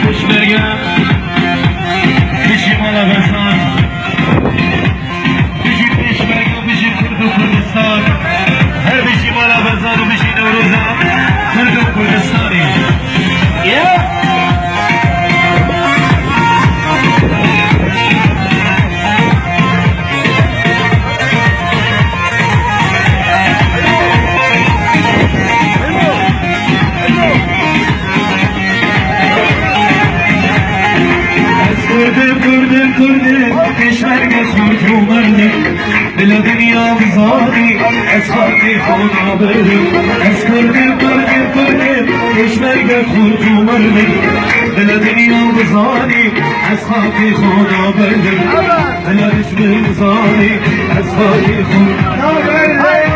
پشمرگه بشی مالا بزن بشی پشمرگه بشی کرد و کردستان هر بشی مالا بزن و بشی نوروزه کرد و کردستانی کردم کشورگه خود رو مرده بلا دنیا بزادی از خاکی خدا بردم از کردم کشورگه خود رو مرده بلا دنیا بزادی از خاکی خدا بردم بلا رشم بزادی از خاکی خدا بردم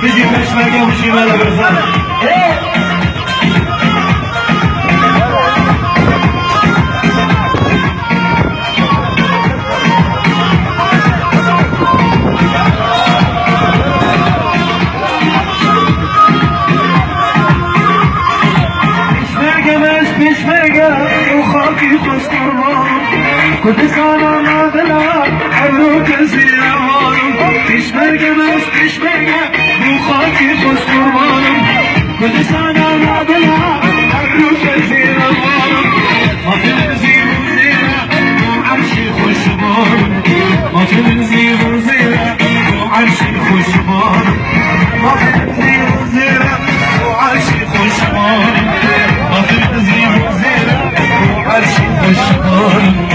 بجی کشورگه بشی بلا بزن کردستان مادلا ابرو کسی روانم پیشمرگه بس پیشمرگه رو خاکی خوش قربانم کردستان مادلا ابرو کسی روانم ما تنزیم زیره رو عرشی خوشبانم ما تنزیم زیره رو عرشی خوشبانم ما تنزیم زیره رو عرشی خوشبانم ما تنزیم زیره رو عرشی خوشبانم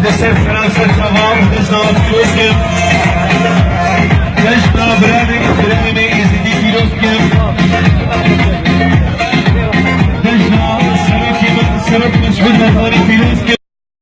Descer Fransa, Chaval, Desnov, Kioskim Desnov, Brevne, Izidi, Kioskim Desnov, Sarık, Müşbir, Nazari, Kioskim